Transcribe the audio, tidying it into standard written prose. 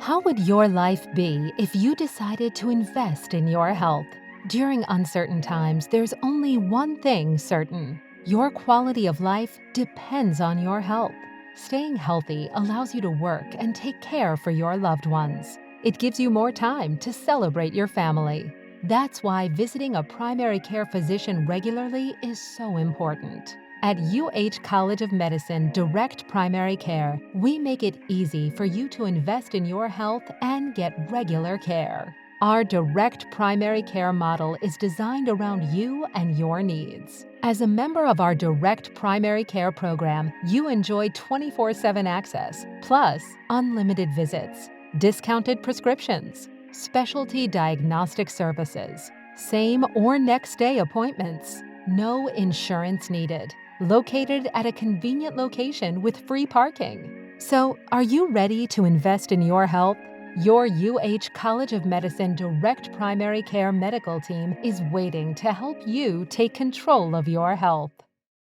How would your life be if you decided to invest in your health? During uncertain times, there's only one thing certain. Your quality of life depends on your health. Staying healthy allows you to work and take care for your loved ones. It gives you more time to celebrate your family. That's why visiting a primary care physician regularly is so important. At College of Medicine Direct Primary Care, we make it easy for you to invest in your health and get regular care. Our direct primary care model is designed around you and your needs. As a member of our direct primary care program, you enjoy 24/7 access, plus unlimited visits, discounted prescriptions, specialty diagnostic services, same or next day appointments, no insurance needed, located at a convenient location with free parking. So, are you ready to invest in your health? Your College of Medicine Direct Primary Care medical team is waiting to help you take control of your health.